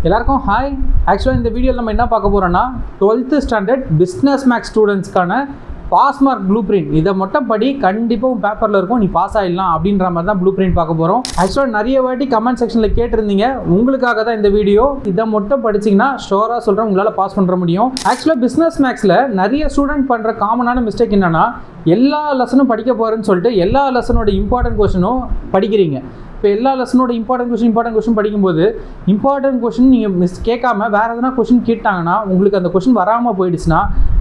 எல்லாருக்கும் ஹாய். ஆக்சுவலாக இந்த வீடியோவில் நம்ம என்ன பார்க்க போகிறோன்னா 12th ஸ்டாண்டர்ட் பிஸ்னஸ் மேக்ஸ் ஸ்டூடெண்ட்ஸ்க்கான பாஸ் மார்க் ப்ளூ பிரிண்ட். இதை மட்டும் படி கண்டிப்பாக பேப்பரில் இருக்கும், நீ பாஸ் ஆகிடலாம் அப்படின்ற மாதிரி தான் ப்ளூ பிரிண்ட் பார்க்க போகிறோம். ஆக்சுவலாக நிறைய வாட்டி கமெண்ட் செக்ஷனில் கேட்டிருந்தீங்க, உங்களுக்காக தான் இந்த வீடியோ. இதை மட்டும் படிச்சிங்கன்னா ஷோராக சொல்கிறேன் உங்களால் பாஸ் பண்ணுற முடியும். ஆக்சுவலாக பிஸ்னஸ் மேக்ஸில் நிறைய ஸ்டூடெண்ட் பண்ணுற காமனான மிஸ்டேக் என்னென்னா, எல்லா லெசனும் படிக்க போகிறேன்னு சொல்லிட்டு எல்லா லெசனோட இம்பார்ட்டன்ட் கொஷனும் படிக்கிறீங்க. இப்போ எல்லா லெசனோட இம்பார்ட்டன்ட் கொஷின் படிக்கும்போது இம்பார்ட்டன்ட் கொஷின் நீங்கள் கேட்காம வேறு எதனா கொஷின் கேட்டாங்கன்னா உங்களுக்கு அந்த கொஷின் வராமல் போயிடுச்சுன்னா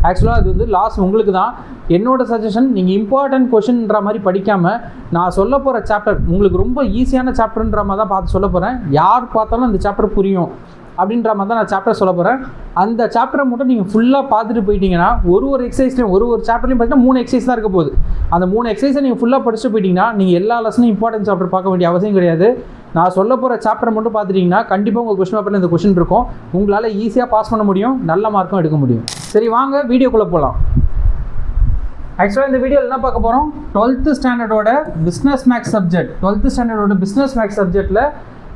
ஆக்சுவலாக அது வந்து லாஸ் உங்களுக்கு தான். என்னோட சஜஷன், நீங்கள் இம்பார்ட்டன்ட் கொஷின்ன்ற மாதிரி படிக்காமல் நான் சொல்ல போகிற சாப்டர் உங்களுக்கு ரொம்ப ஈஸியான சாப்டர்ன்ற மாதிரி தான் பார்த்து சொல்ல போகிறேன். யார் பார்த்தாலும் அந்த சாப்டர் புரியும் அப்படின்ற மாதிரி தான் நான் சாப்டர் சொல்ல போகிறேன். அந்த சாப்டரை மட்டும் நீங்கள் ஃபுல்லாக பார்த்துட்டு போயிட்டீங்கன்னா ஒரு எக்ஸசைஸ்லையும் ஒரு சாப்டர்லையும் பார்த்தீங்கன்னா 3 எக்ஸசைஸ் தான் இருக்க போகுது. அந்த 3 எக்ஸசைஸை நீங்கள் ஃபுல்லாக படிச்சுட்டு போயிட்டீங்கன்னா நீங்கள் எல்லா லெசனும் இம்பார்ட்டன்ட் சாப்டர் பார்க்க வேண்டிய அவசியம் கிடையாது. நான் சொல்ல போகிற சாப்டரை மட்டும் பார்த்துட்டிங்கன்னா கண்டிப்பாக உங்கள் கொஸ்டின் பேப்பரில் இந்த கொஸ்டின் இருக்கும், உங்களால் ஈஸியாக பாஸ் பண்ண முடியும், நல்ல மார்க்கும் எடுக்க முடியும். சரி வாங்க வீடியோக்குள்ளே போகலாம். ஆக்சுவலாக இந்த வீடியோவில் என்ன பார்க்க போகிறோம், 12th ஸ்டாண்டர்டோட பிஸ்னஸ் மேக்ஸ் சப்ஜெக்டில்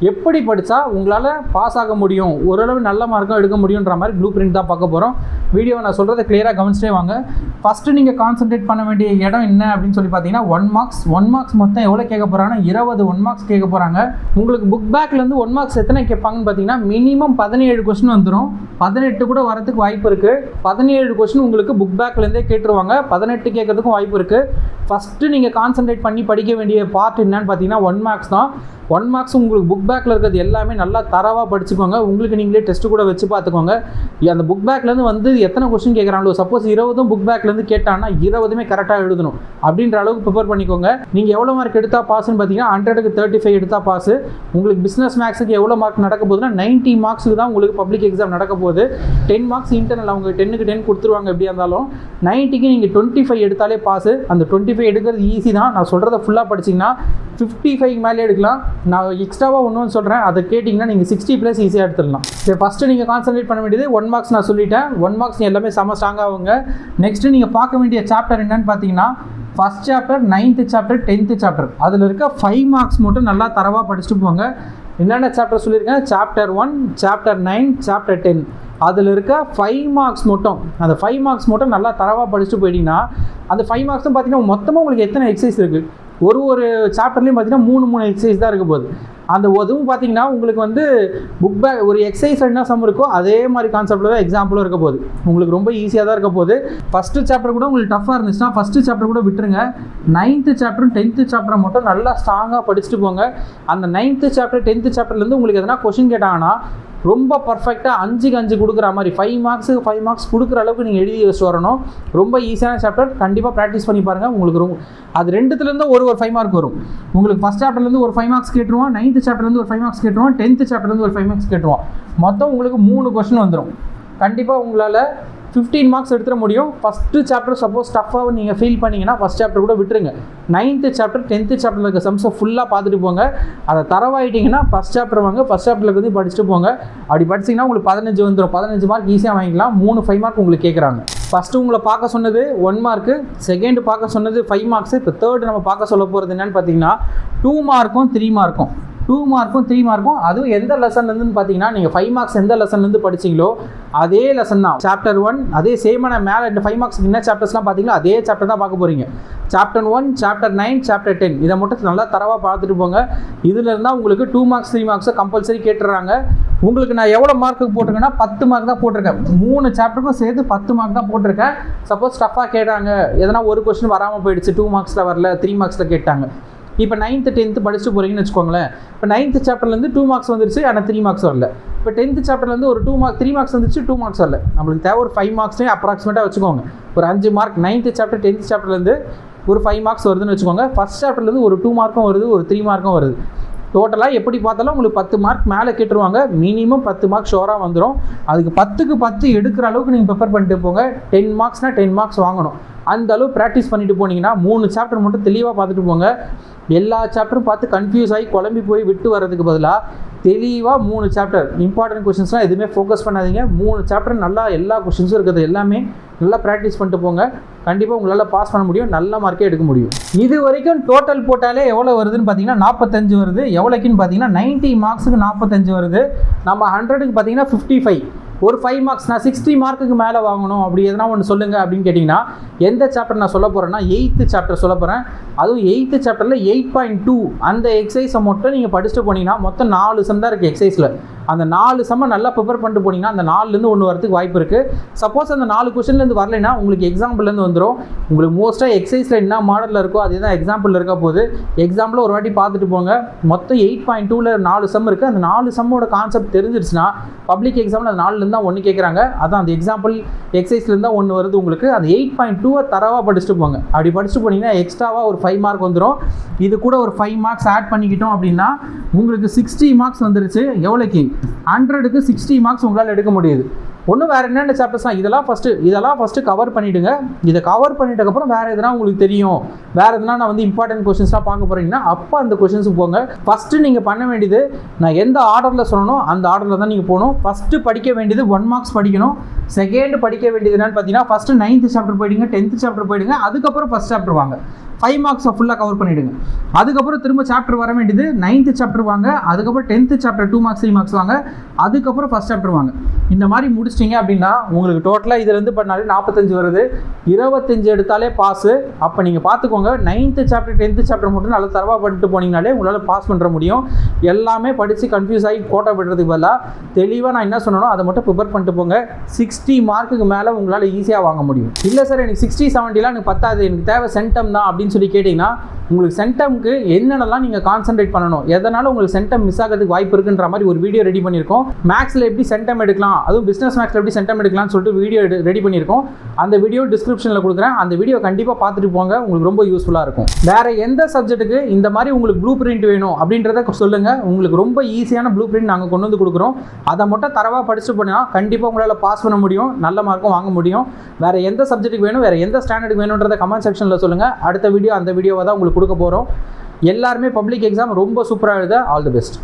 எப்படி படித்தா உங்களால் பாஸ் ஆக முடியும், ஓரளவு நல்ல மார்க்கும் எடுக்க முடியுன்ற மாதிரி ப்ளூ பிரிண்ட் தான் பார்க்க போகிறோம். வீடியோவை நான் சொல்கிறத கிளியராக கவனிச்சிட்டே வாங்க. ஃபஸ்ட்டு நீங்கள் கான்சன்ட்ரேட் பண்ண வேண்டிய இடம் என்ன அப்படின்னு சொல்லி பார்த்தீங்கன்னா 1 மார்க்ஸ் மொத்தம் எவ்வளோ கேட்க போகிறாங்கன்னா 20 1 மார்க்ஸ் கேட்க போகிறாங்க. உங்களுக்கு புக் பேக்லேருந்து 1 மார்க்ஸ் எத்தனை கேட்பாங்கன்னு பார்த்தீங்கன்னா மினிமம் 17 கொஸ்டின் வந்துடும். 18 கூட வரதுக்கு வாய்ப்பு இருக்குது. 17 கொஸ்டின் உங்களுக்கு புக் பேக்லேருந்தே கேட்டுருவாங்க. 18 கேட்கறதுக்கும் வாய்ப்பு இருக்குது. ஃபஸ்ட்டு நீங்கள் கான்சன்ட்ரேட் பண்ணி படிக்க வேண்டிய பார்ட் என்னன்னு பார்த்தீங்கன்னா 1 மார்க்ஸ் தான். 1 மார்க்ஸ் உங்களுக்கு புக் பேக்கில் இருக்கிறது எல்லாமே நல்லா தரவாக படிச்சுக்கோங்க. உங்களுக்கு நீங்களே டெஸ்ட்டு கூட வச்சு பார்த்துக்கோங்க. அந்த புக் பேக்லேருந்து வந்து எத்தனை கொஸ்டின் கேட்குறாங்களோ, சப்போஸ் 20 புக் பேக்லேருந்து கேட்டாங்கன்னா 20மே கரெக்டாக எழுதணும் அப்படின்ற அளவுக்கு ப்ரிப்பேர் பண்ணிக்கோங்க. நீங்கள் எவ்வளோ மார்க் எடுத்தால் பாஸ்ன்னு பார்த்தீங்கன்னா 100க்கு 35 எடுத்தால் பாஸ். உங்களுக்கு பிஸ்னஸ் மேக்ஸுக்கு எவ்வளோ மார்க் நடக்க போகுதுன்னா 90 மார்க்ஸுக்கு தான் உங்களுக்கு பப்ளிக் எக்ஸாம் நடக்க போகுது. 10 மார்க்ஸ் இன்டர்னல், அவங்க 10க்கு 10 கொடுத்துருவாங்க. எப்படியா இருந்தாலும் 90க்கு நீங்கள் 25 எடுத்தாலே பாஸ். அந்த 25 எடுக்கிறது ஈஸி தான். நான் சொல்கிறத ஃபுல்லாக படிச்சிங்கன்னா 55 மேலே எடுக்கலாம். நான் எக்ஸ்ட்ராவாக ஒன்று சொல்கிறேன், அதை கேட்டிங்கன்னா நீங்கள் 60+ ஈஸியாக எடுத்துடலாம். சரி, ஃபஸ்ட்டு நீங்கள் கான்சன்ட்ரேட் பண்ண வேண்டியது 1 மார்க்ஸ். நான் சொல்லிட்டேன் 1 மார்க்ஸ் எல்லாமே செம்ம ஸ்ட்ராங்காக ஆகுங்க. நெக்ஸ்ட்டு நீங்கள் பார்க்க வேண்டிய சாப்டர் என்னன்னு பார்த்தீங்கன்னா first chapter, 9th chapter, 10th chapter. அதில் இருக்க 5 மார்க்ஸ் மட்டும் நல்லா தரவாக படிச்சுட்டு போங்க. என்னென்ன சாப்டர் சொல்லியிருக்கேன், சாப்டர் 1, சாப்டர் 9, சாப்டர் 10. அதில் இருக்க 5 மார்க்ஸ் மட்டும், அந்த 5 மார்க்ஸ் மட்டும் நல்லா தரவாக படிச்சுட்டு போயிட்டீங்கன்னா அந்த 5 மார்க்ஸும் பார்த்தீங்கன்னா மொத்தமாக உங்களுக்கு எத்தனை எக்ஸசைஸ் இருக்குது, ஒரு சாப்டர்லேயும் பார்த்தீங்கன்னா 3 எக்ஸசைஸ் தான் இருக்க போகுது. அந்த அதுவும் பார்த்தீங்கன்னா உங்களுக்கு வந்து புக் பேக் ஒரு எக்ஸசைஸ் என்ன சம் இருக்கோ அதே மாதிரி கான்செப்டில் தான் எக்ஸாம்பிளும் இருக்க போகுது. உங்களுக்கு ரொம்ப ஈஸியாக தான் இருக்க போகுது. ஃபஸ்ட்டு சாப்டர் கூட உங்களுக்கு டஃப்பாக இருந்துச்சுன்னா ஃபஸ்ட்டு சாப்டர் கூட விட்டுருங்க. 9th சாப்டரும் 10th சாப்டரை மட்டும் நல்லா ஸ்ட்ராங்காக படிச்சுட்டு போங்க. அந்த 9th சாப்டர் 10th சாப்டர்லேருந்து உங்களுக்கு எதனா கொஷின் கேட்டாங்கன்னா ரொம்ப பர்ஃபெக்டாக 5க்கு 5 கொடுக்குற மாதிரி 5 மார்க்ஸ் கொடுக்குற அளவுக்கு நீங்கள் எழுதி வச்சு வரணும். ரொம்ப ஈஸியான சாப்டர், கண்டிப்பாக ப்ராக்டிஸ் பண்ணி பாருங்கள். உங்களுக்கு ரொம்ப அது 2த்துலேருந்து ஒரு 5 மார்க் வரும். உங்களுக்கு ஃபஸ்ட் சாப்டர்லேருந்து ஒரு 5 மார்க்ஸ் கேட்டுருவோம், 9th சாப்டர்லேருந்து ஒரு 5 மார்க்ஸ் கேட்டுருவோம், 10th சாப்டர்லேருந்து ஒரு 5 மார்க்ஸ் கேட்டுருவோம். மொத்தம் உங்களுக்கு 3 கொஸ்டின் வந்துடும். கண்டிப்பாக உங்களால் 15 மார்க்ஸ் எடுத்துட முடியும். ஃபஸ்ட்டு சாப்டர் சப்போஸ் டஃப்பாக நீங்கள் ஃபீல் பண்ணிங்கன்னா ஃபஸ்ட் சாப்டர் கூட விட்டுருங்க. 9th சாப்டர் 10th சாப்டரில் இருக்க சம்ஸை ஃபுல்லாக பார்த்துட்டு போங்க. அதை தரவாயிட்டிங்கன்னா ஃபஸ்ட் சாப்டர் வாங்க, ஃபஸ்ட் சாப்டரில் வந்து படிச்சுட்டு போங்க. அப்படி படிச்சிங்கன்னா உங்களுக்கு 15 வந்துடும். 15 மார்க் ஈஸியாக வாங்கிக்கலாம். 3 5 மார்க் உங்களுக்கு கேட்குறாங்க. ஃபஸ்ட்டு உங்களை பார்க்க சொன்னது 1 மார்க்கு, செகண்டு பார்க்க சொன்னது 5 மார்க்ஸு. இப்போ தேர்டு நம்ம பார்க்க சொல்ல போகிறது என்னென்னு பார்த்தீங்கன்னா 2 மார்க்கும் 3 மார்க்கும். 2 மார்க்கும் 3 மார்க்கும். அதுவும் எந்த லெசன்லேருந்துன்னு பார்த்தீங்கன்னா நீங்கள் 5 மார்க்ஸ் எந்த லெசன்லேருந்து படிச்சிங்களோ அதே லெசன் தான். சாப்டர் 1 அதே சேமான மேலே இந்த 5 மார்க்ஸ்க்கு என்ன சாப்டர்ஸ்லாம் பார்த்தீங்களோ அதே சாப்டர் தான் பார்க்க போகிறீங்க. சாப்டர் 1, சாப்டர் 9, சாப்டர் 10 இதை மட்டும் நல்லா தரவாக பார்த்துட்டு போங்க. இதில் இருந்தால் உங்களுக்கு 2 மார்க்ஸ் 3 மார்க்ஸை கம்பல்சரி கேட்டுறாங்க. உங்களுக்கு நான் எவ்வளோ மார்க்குக்கு போட்டிருக்கேன்னா 10 மார்க் தான் போட்டிருக்கேன். 3 சாப்டருக்கும் சேர்த்து 10 மார்க் தான் போட்டிருக்கேன். சப்போஸ் டஃப்பாக கேட்டாங்க, எதனா ஒரு கொஸ்டின் வராமல் போயிடுச்சு, 2 மார்க்ஸில் வரல, 3 மார்க்ஸில் கேட்டாங்க. இப்போ 9th 10th படிச்சுட்டு போகிறீங்கன்னு வச்சுக்கோங்களேன். இப்போ 9th சாப்டர்லேருந்து 2 மார்க்ஸ் வந்துருச்சு, ஆனால் 3 மார்க்ஸ் வரல. இப்போ 10th சாப்டர்லேருந்து ஒரு 3 மார்க்ஸ் வந்துச்சு, 2 மார்க்ஸ் வரல. நம்மளுக்கு தேவை ஒரு 5 மார்க்ஸ்னே அப்ராக்சிமேட்டாக வச்சுக்கோங்க. ஒரு 5 மார்க் 9th சாப்டர் 10th சாப்டர்லேருந்து ஒரு 5 மார்க்ஸ் வருதுன்னு வச்சுக்கோங்க. ஃபஸ்ட் சாப்டர்லேருந்து ஒரு 2 மார்க்கும் வருது, ஒரு 3 மார்க்கும் வருது. டோட்டலாக எப்படி பார்த்தாலும் உங்களுக்கு 10 மார்க் மேலே கேட்டுருவாங்க. மினிமம் 10 மார்க் ஷோராக வந்துடும். அதுக்கு 10க்கு 10 எடுக்கிற அளவுக்கு நீங்கள் ப்ரிப்பேர் பண்ணிட்டு போங்க. 10 மார்க்ஸ்னால் 10 மார்க்ஸ் வாங்கணும். அந்த அளவு ப்ராக்டிஸ் பண்ணிட்டு போனீங்கன்னா 3 சாப்டர் மட்டும் தெளிவாக பார்த்துட்டு போங்க. எல்லா சாப்டரும் பார்த்து கன்ஃபியூஸ் ஆகி குழம்பி போய் விட்டு வர்றதுக்கு பதிலாக தெளிவாக 3 சாப்டர் இம்பார்ட்டன்ட் கொஷின்ஸ்லாம் எதுவுமே ஃபோக்கஸ் பண்ணாதீங்க. 3 சாப்டர் நல்லா எல்லா கொஷின்ஸும் இருக்குது எல்லாமே நல்லா ப்ராக்டிஸ் பண்ணிட்டு போங்க. கண்டிப்பாக உங்களால் பாஸ் பண்ண முடியும், நல்ல மார்க்கே எடுக்க முடியும். இது வரைக்கும் டோட்டல் போட்டாலே எவ்வளோ வருதுன்னு பார்த்தீங்கன்னா 45 வருது. எவ்வளோக்குன்னு பார்த்தீங்கன்னா 90 மார்க்ஸுக்கு 45 வருது. நம்ம 100க்கு பார்த்தீங்கன்னா 55. ஒரு 5 மார்க்ஸ் நான் 60 மார்க்குக்கு மேலே வாங்கணும் அப்படி எதனா ஒன்று சொல்லுங்கள் அப்படின்னு கேட்டிங்கன்னா எந்த சாப்டர் நான் சொல்ல போகிறேன்னா 8th சாப்டர் சொல்ல போகிறேன். அதுவும் 8th சாப்டரில் 8.2 அந்த எக்ஸசைஸை மட்டும் நீங்கள் படிச்சுட்டு போனீங்கன்னா மொத்தம் 4 சம் தான் இருக்குது எக்ஸசைஸில். அந்த 4 சம்மை நல்லா ப்ரிப்பேர் பண்ணிட்டு போனீங்கன்னா அந்த 4லேருந்து 1 வரதுக்கு வாய்ப்பு இருக்குது. சப்போஸ் அந்த 4 கொஸ்டின்லேருந்து வரலைன்னா உங்களுக்கு எக்ஸாம்பிள்லேருந்து வந்துடும். உங்களுக்கு மோஸ்ட்டாக எக்ஸசைஸில் என்ன மாடலில் இருக்கோ அதே தான் எக்ஸாம்பிள் இருக்க போது. எக்ஸாம்பிள் ஒரு வாட்டி பார்த்துட்டு போங்க. மொத்தம் 8.2ல் 4 சம் இருக்குது. அந்த 4 சம்மோட கான்செப்ட் தெரிஞ்சிருச்சுன்னா பப்ளிக் எக்ஸாமில் அந்த 4லேருந்து தான் 1 கேட்குறாங்க. அதான் அந்த எக்ஸாம்பிள் எக்ஸசைஸ்லேருந்து தான் 1 வருது உங்களுக்கு. அந்த 8.2 தரவாக படிச்சுட்டு போங்க. அப்படி படிச்சுட்டு போனீங்கன்னா எக்ஸ்ட்ராவாக ஒரு 5 மார்க் வந்துடும். இது கூட ஒரு 5 மார்க்ஸ் ஆட் பண்ணிக்கிட்டோம் அப்படின்னா உங்களுக்கு 60 மார்க்ஸ் வந்துருச்சு. எவ்வளோக்கு 100க்கு 60 மார்க்ஸ் உங்களால் எடுக்க முடியுது. ஒன்றும் வேறு என்னென்ன சாப்டர்ஸ்லாம் இதெல்லாம் ஃபஸ்ட்டு கவர் பண்ணிவிடுங்க. இதை கவர் பண்ணிட்டதுக்கப்புறம் வேறு எதுனா உங்களுக்கு தெரியும், வேறு எதுனா நான் வந்து இம்பார்ட்டன்ட் கொஷின்ஸ்லாம் பார்க்க போகிறீங்கன்னா அப்போ அந்த கொஷின்ஸுக்கு போங்க. ஃபஸ்ட்டு நீங்கள் பண்ண வேண்டியது நான் எந்த ஆர்டரில் சொல்லணும் அந்த ஆர்டரில் தான் நீங்கள் போகணும். ஃபஸ்ட்டு படிக்க வேண்டியது 1 மார்க்ஸ் படிக்கணும். செகண்ட் படிக்க வேண்டியது என்னென்னு பார்த்தீங்கன்னா ஃபஸ்ட்டு 9th சாப்டர் போயிடுங்க, 10th சாப்டர் போயிடுங்க. அதுக்கப்புறம் ஃபஸ்ட் சாப்டர் வாங்க. 5 மார்க்ஸை ஃபுல்லாக கவர் பண்ணிவிடுங்க. அதுக்கப்புறம் திரும்ப சாப்டர் வர வேண்டியது 9th சாப்டர் வாங்க. அதுக்கப்புறம் 10th சாப்டர் 2 மார்க்ஸ் 3 மார்க்ஸ் வாங்க. அதுக்கப்புறம் ஃபஸ்ட் சாப்டர் வாங்க. இந்த மாதிரி முடிச்சிட்டிங்க அப்படின்னா உங்களுக்கு டோட்டலாக இதுலேருந்து பண்ணாலே 45 வருது. 25 எடுத்தாலே பாஸு. அப்போ நீங்கள் பார்த்துக்கோங்க, 9th சாப்டர் 10th சாப்டர் மட்டும் நல்லா தரவாக பண்ணிட்டு போனீங்கனாலே உங்களால் பாஸ் பண்ணுற முடியும். எல்லாமே படித்து கன்ஃபியூஸ் ஆகி கோட்டை விடுறதுக்கு பதிலாக தெளிவாக நான் என்ன சொன்னனோ அதை மட்டும் ப்ரிப்பேர் பண்ணிட்டு போங்க. 60 மார்க்குக்கு மேலே உங்களால் ஈஸியாக வாங்க முடியும். இல்லை சார் எனக்கு 60 70லாம் எனக்கு பத்தாது, எனக்கு தேவை சென்டம் தான் அப்படின்னு சொல்லி கேட்டிங்கன்னா உங்களுக்கு சென்டம்க்கு என்னென்னலாம் நீங்கள் கான்சென்ட்ரேட் பண்ணணும், எதனால உங்களுக்கு சென்டம் மிஸ் ஆகிறதுக்கு வாய்ப்பு இருக்குன்ற மாதிரி ஒரு வீடியோ ரெடி பண்ணியிருக்கோம். மேக்ஸில் எப்படி சென்டம் எடுக்கலாம், அதுவும் பிஸ்னஸ் மேக்ஸில் எப்படி சென்டம் எடுக்கலாம்னு சொல்லிட்டு வீடியோ ரெடி பண்ணியிருக்கோம். அந்த வீடியோ டிஸ்கிரிப்ஷனில் கொடுக்குறேன். அந்த வீடியோ கண்டிப்பாக பார்த்துட்டு போங்க, உங்களுக்கு ரொம்ப யூஸ்ஃபுல்லாக இருக்கும். வேறு எந்த சப்ஜெக்ட்டுக்கு இந்த மாதிரி உங்களுக்கு ப்ளூ பிரிண்ட் வேணும் அப்படின்றத சொல்லுங்கள். உங்களுக்கு ரொம்ப ஈஸியான ப்ளூ பிரிண்ட் நாங்கள் கொண்டு வந்து கொடுக்குறோம். அதை மட்டும் தரவாக படிச்சுட்டு போனால் கண்டிப்பாக உங்களால் பாஸ் பண்ண முடியும், நல்ல மார்க்கும் வாங்க முடியும். வேறு எந்த சப்ஜெக்ட்டுக்கு வேணும், வேறு எந்த ஸ்டாண்டர்டுக்கு வேணுன்றதை கமெண்ட் செக்ஷனில் சொல்லுங்கள். அடுத்த வீடியோ அந்த வீடியோவை தான் உங்களுக்கு கொடுக்க போகிறோம். எல்லாருமே பப்ளிக் எக்ஸாம் ரொம்ப சூப்பராக எழுத. All the best.